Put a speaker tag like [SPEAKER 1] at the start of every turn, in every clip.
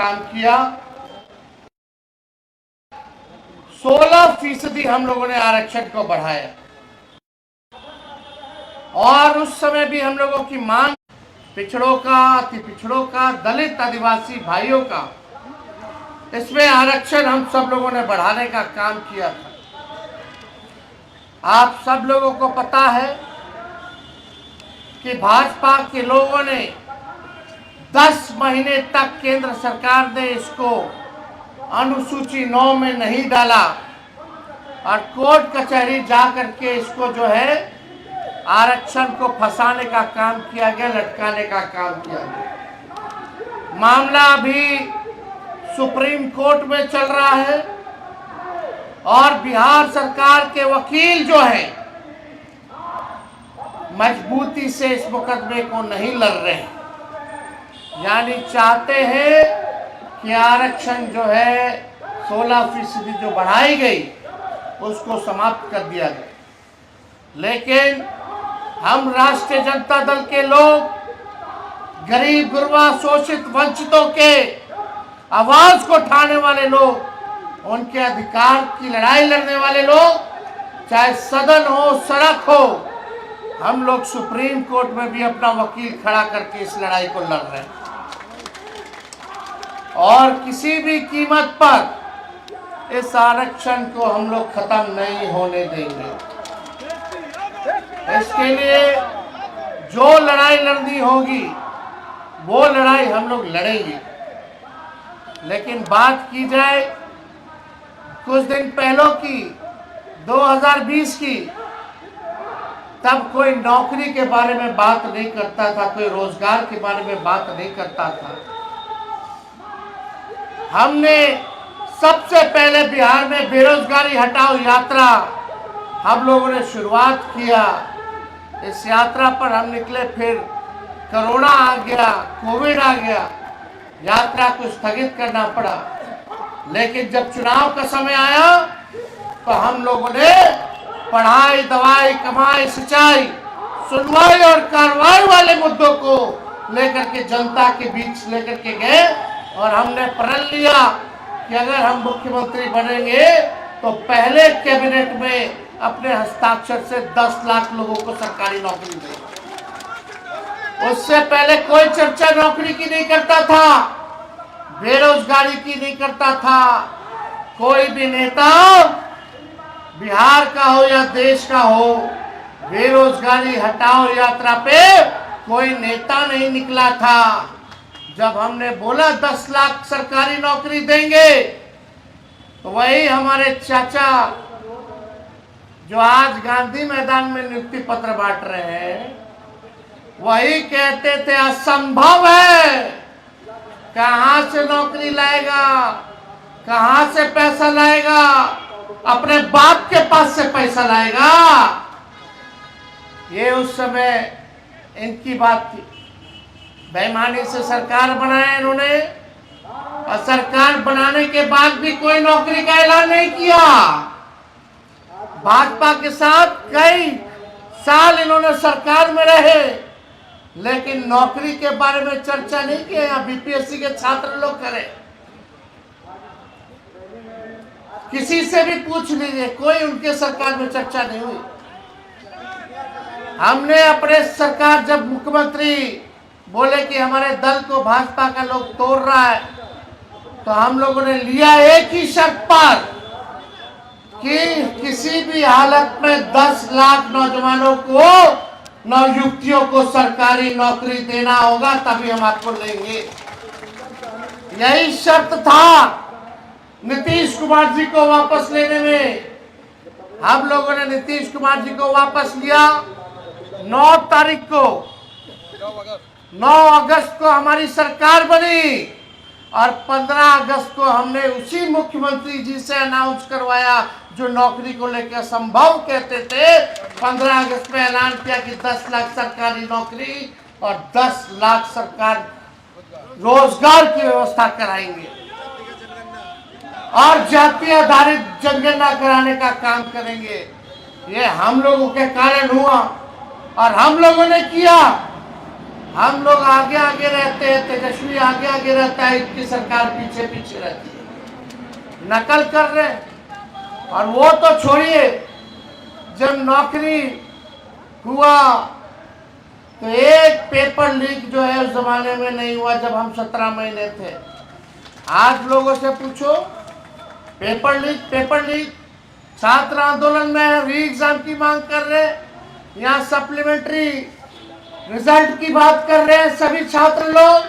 [SPEAKER 1] काम किया। 16% हम लोगों ने आरक्षण को बढ़ाया और उस समय भी हम लोगों की मांग पिछड़ों का, अति पिछड़ों का, दलित आदिवासी भाइयों का, इसमें आरक्षण हम सब लोगों ने बढ़ाने का काम किया था। आप सब लोगों को पता है कि भाजपा के लोगों ने 10 महीने तक केंद्र सरकार ने इसको अनुसूची 9 में नहीं डाला और कोर्ट कचहरी जा करके इसको जो है आरक्षण को फंसाने का काम किया गया, लटकाने का काम किया गया। मामला अभी सुप्रीम कोर्ट में चल रहा है और बिहार सरकार के वकील जो है मजबूती से इस मुकदमे को नहीं लड़ रहे हैं, यानी चाहते हैं कि आरक्षण जो है 16% जो बढ़ाई गई उसको समाप्त कर दिया जाए। लेकिन हम राष्ट्रीय जनता दल के लोग, गरीब गुरबा शोषित वंचितों के आवाज को उठाने वाले लोग, उनके अधिकार की लड़ाई लड़ने वाले लोग, चाहे सदन हो, सड़क हो, हम लोग सुप्रीम कोर्ट में भी अपना वकील खड़ा करके इस लड़ाई को लड़ रहे हैं और किसी भी कीमत पर इस आरक्षण को हम लोग खत्म नहीं होने देंगे। इसके लिए जो लड़ाई लड़नी होगी वो लड़ाई हम लोग लड़ेंगे। लेकिन बात की जाए कुछ दिन पहले की, 2020 की, तब कोई नौकरी के बारे में बात नहीं करता था, कोई रोजगार के बारे में बात नहीं करता था। हमने सबसे पहले बिहार में बेरोजगारी हटाओ यात्रा हम लोगों ने शुरुआत किया। इस यात्रा पर हम निकले, फिर कोरोना आ गया, कोविड आ गया, यात्रा को स्थगित करना पड़ा। लेकिन जब चुनाव का समय आया तो हम लोगों ने पढ़ाई, दवाई, कमाई, सिंचाई, सुनवाई और कार्रवाई वाले मुद्दों को लेकर के जनता के बीच लेकर के गए और हमने प्रण लिया कि अगर हम मुख्यमंत्री बनेंगे तो पहले कैबिनेट में अपने हस्ताक्षर से 10 लाख लोगों को सरकारी नौकरी देंगे। उससे पहले कोई चर्चा नौकरी की नहीं करता था, बेरोजगारी की नहीं करता था। कोई भी नेता बिहार का हो या देश का हो, बेरोजगारी हटाओ यात्रा पे कोई नेता नहीं निकला था। जब हमने बोला 10 लाख सरकारी नौकरी देंगे तो वही हमारे चाचा जो आज गांधी मैदान में नियुक्ति पत्र बांट रहे हैं, वही कहते थे असंभव है, कहां से नौकरी लाएगा, कहां से पैसा लाएगा, अपने बाप के पास से पैसा लाएगा। ये उस समय इनकी बात थी। बेईमानी से सरकार बनाया इन्होंने और सरकार बनाने के बाद भी कोई नौकरी का ऐलान नहीं किया। भाजपा के साथ कई साल इन्होंने सरकार में रहे लेकिन नौकरी के बारे में चर्चा नहीं की। यहाँ बीपीएससी के छात्र लोग करें, किसी से भी पूछ लीजिए, कोई उनके सरकार में चर्चा नहीं हुई। हमने अपने सरकार जब मुख्यमंत्री बोले कि हमारे दल को भाजपा का लोग तोड़ रहा है तो हम लोगों ने लिया एक ही शर्त पर कि किसी भी हालत में 10 लाख नौजवानों को, नवयुवतियों को सरकारी नौकरी देना होगा, तभी हम आपको लेंगे। यही शर्त था नीतीश कुमार जी को वापस लेने में। हम लोगों ने नीतीश कुमार जी को वापस लिया 9 तारीख को। 9 अगस्त को हमारी सरकार बनी और 15 अगस्त को हमने उसी मुख्यमंत्री जी से अनाउंस करवाया जो नौकरी को लेकर असंभव कहते थे। 15 अगस्त में ऐलान किया कि 10 लाख सरकारी नौकरी और 10 लाख सरकार रोजगार की व्यवस्था कराएंगे और जाति आधारित जनगणना कराने का काम करेंगे। ये हम लोगों के कारण हुआ और हम लोगों ने किया। हम लोग आगे आगे रहते हैं, तेजस्वी आगे आगे रहता है, इनकी सरकार पीछे पीछे रहती है, नकल कर रहे हैं। और वो तो छोड़िए, जब नौकरी हुआ तो एक पेपर लीक जो है उस जमाने में नहीं हुआ जब हम 17 महीने थे। आज लोगों से पूछो, पेपर लीक छात्र आंदोलन में री एग्जाम की मांग कर रहे हैं, यहाँ सप्लीमेंट्री रिजल्ट की बात कर रहे हैं सभी छात्र लोग।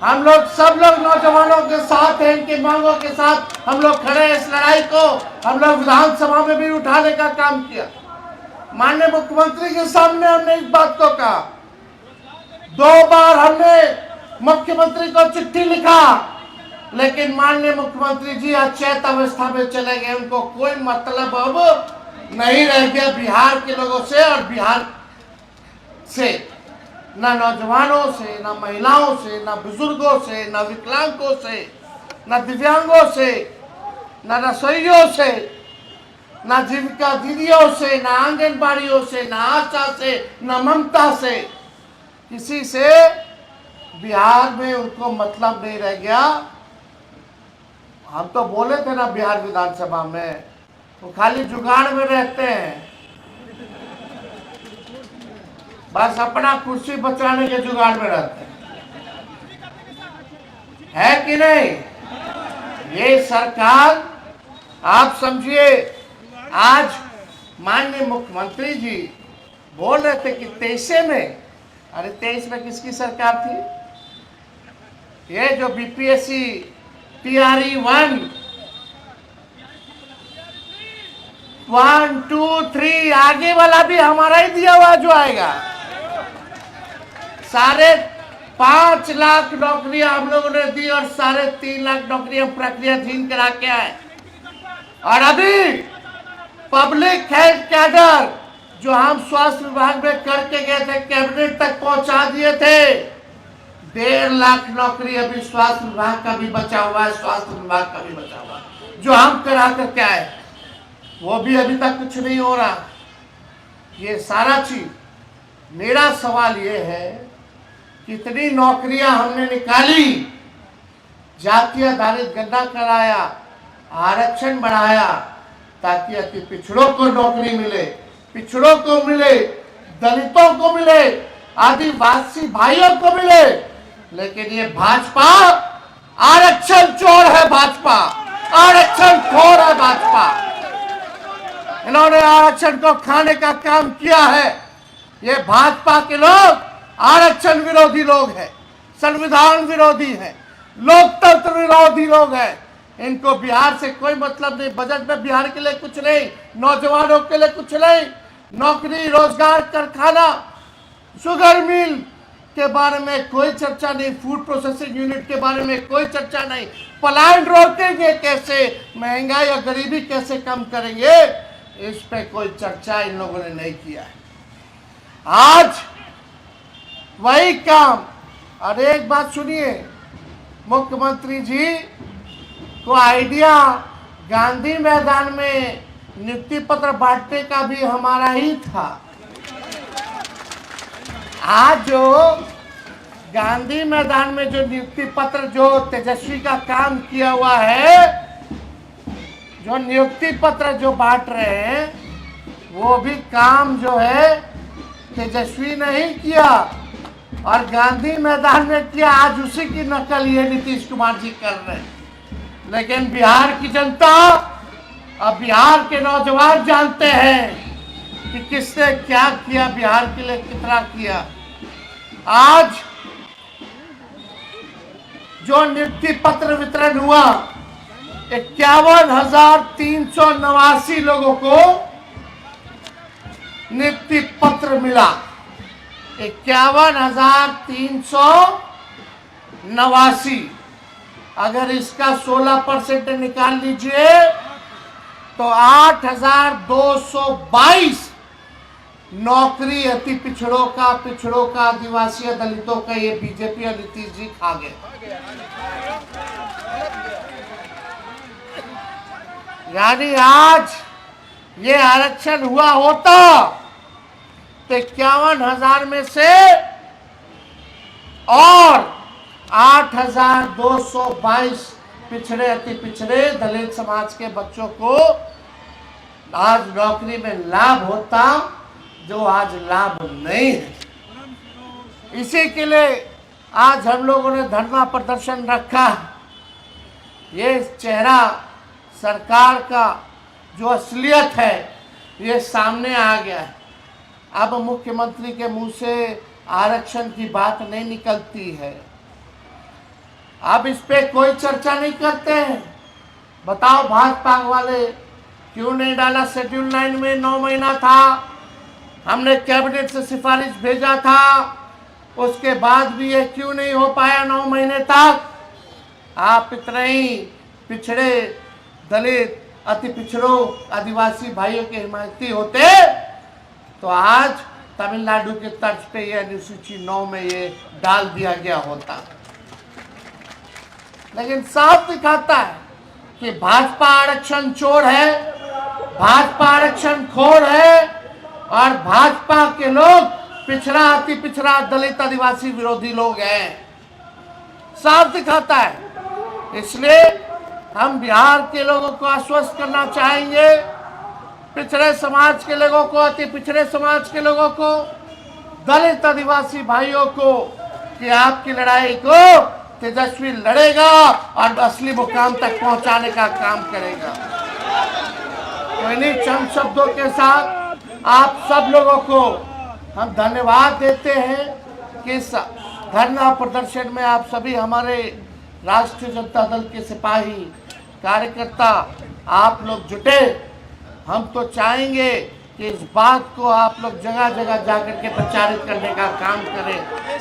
[SPEAKER 1] हम लोग सब लोग नौजवानों के साथ हैं, इनकी मांगों के साथ हम लोग खड़े हैं। इस लड़ाई को हम लोग विधानसभा में भी उठाने का काम किया। माननीय मुख्यमंत्री के सामने हमने इस बात को कहा, 2 बार हमने मुख्यमंत्री को चिट्ठी लिखा, लेकिन माननीय मुख्यमंत्री जी अचेत अवस्था में चले गए। उनको कोई मतलब अब नहीं रह गया बिहार के लोगों से, और बिहार से ना नौजवानों से, ना महिलाओं से, ना बुजुर्गों से, ना विकलांगों से, ना दिव्यांगों से, ना रसोइयों से, ना जीविका दीदियों से, ना आंगनबाड़ियों से, ना आशा से, ना ममता से, किसी से बिहार में उनको मतलब नहीं रह गया। हम तो बोले थे ना बिहार विधानसभा में, वो खाली जुगाड़ में रहते हैं, बस अपना कुर्सी बचाने के जुगाड़ में रहते हैं, है कि नहीं? ये सरकार, आप समझिए, आज माननीय मुख्यमंत्री जी बोल रहे थे कि 23 में, अरे 23 में किसकी सरकार थी? ये जो बीपीएससी PRE 1, 1, 2, 3 आगे वाला भी हमारा ही दिया हुआ जो आएगा। 5.5 लाख नौकरियां हम लोगों ने दी और 3.5 लाख नौकरियां प्रक्रियाधीन करा के आए। और अभी पब्लिक हेल्थ कैडर जो हम स्वास्थ्य विभाग में करके गए थे, कैबिनेट तक पहुंचा दिए थे। 1.5 लाख नौकरी अभी स्वास्थ्य विभाग का भी बचा हुआ है, स्वास्थ्य विभाग का भी बचा हुआ है, जो हम करा करके आए, वो भी अभी तक कुछ नहीं हो रहा। ये सारा चीज, मेरा सवाल ये है, कितनी नौकरियां हमने निकाली, जातीय आधारित गणना कराया, आरक्षण बढ़ाया, ताकि अति पिछड़ों को नौकरी मिले, पिछड़ों को मिले, दलितों को मिले, आदिवासी भाइयों को मिले। लेकिन ये भाजपा आरक्षण चोर है, भाजपा आरक्षण खोर है, भाजपा इन्होंने आरक्षण को खाने का काम किया है। ये भाजपा के लोग आरक्षण विरोधी लोग हैं, संविधान विरोधी हैं, लोकतंत्र विरोधी लोग हैं। इनको बिहार से कोई मतलब नहीं, बजट में बिहार के लिए कुछ नहीं, नौजवानों के लिए कुछ नहीं, नौकरी, रोजगार, कारखाना, शुगर मिल के बारे में कोई चर्चा नहीं, फूड प्रोसेसिंग यूनिट के बारे में कोई चर्चा नहीं, पलायन रोकेंगे कैसे, महंगाई या गरीबी कैसे कम करेंगे, इस पे कोई चर्चा इन लोगों ने नहीं किया है। आज वही काम। और एक बात सुनिए, मुख्यमंत्री जी को आइडिया गांधी मैदान में नियुक्ति पत्र बांटने का भी हमारा ही था। आज जो गांधी मैदान में जो नियुक्ति पत्र, जो तेजस्वी का काम किया हुआ है, जो नियुक्ति पत्र जो बांट रहे हैं, वो भी काम जो है तेजस्वी नहीं किया और गांधी मैदान में किया। आज उसी की नकल ये नीतीश कुमार जी कर रहे हैं। लेकिन बिहार की जनता, अब बिहार के नौजवान जानते हैं कि किसने क्या किया, बिहार के लिए कितना किया। आज जो नियुक्ति पत्र वितरण हुआ, 51,389 लोगों को नियुक्ति पत्र मिला। 51,389। अगर इसका 16% निकाल लीजिए तो 8,222 नौकरी अति पिछड़ों का, आदिवासी, दलितों का ये बीजेपी और नीतीश जी खा गए। यानी आज ये आरक्षण हुआ होता तो 51,000 में से और 8,222 पिछड़े अति पिछड़े दलित समाज के बच्चों को आज नौकरी में लाभ होता, जो आज लाभ नहीं है। इसी के लिए आज हम लोगों ने धरना प्रदर्शन रखा। ये चेहरा सरकार का जो असलियत है ये सामने आ गया है। अब मुख्यमंत्री के मुंह से आरक्षण की बात नहीं निकलती है। अब इस पे कोई चर्चा नहीं करते हैं। बताओ भाजपा वाले क्यों नहीं डाला? शेड्यूल 9 में 9 महीना था, हमने कैबिनेट से सिफारिश भेजा था, उसके बाद भी ये क्यों नहीं हो पाया 9 महीने तक? आप इतने ही पिछड़े दलित अति पिछड़ों आदिवासी भाइयों के हिमायती होते तो आज तमिलनाडु के तर्ज पे ये अनुसूची 9 में ये डाल दिया गया होता। लेकिन साफ दिखाता है कि भाजपा आरक्षण चोर है, भाजपा आरक्षण खोर है और भाजपा के लोग पिछड़ा अति पिछड़ा दलित आदिवासी विरोधी लोग हैं। साफ दिखाता है। इसलिए हम बिहार के लोगों को आश्वस्त करना चाहेंगे, पिछड़े समाज के लोगों को, अति पिछड़े समाज के लोगों को, दलित आदिवासी भाइयों को कि आपकी लड़ाई को तेजस्वी लड़ेगा और असली मुकाम तक पहुंचाने का काम करेगा। तो इन्हीं चंद शब्दों के साथ आप सब लोगों को हम धन्यवाद देते हैं कि इस धरना प्रदर्शन में आप सभी हमारे राष्ट्रीय जनता दल के सिपाही कार्यकर्ता आप लोग जुटे। हम तो चाहेंगे कि इस बात को आप लोग जगह जगह जाकर के प्रचारित करने का काम करें।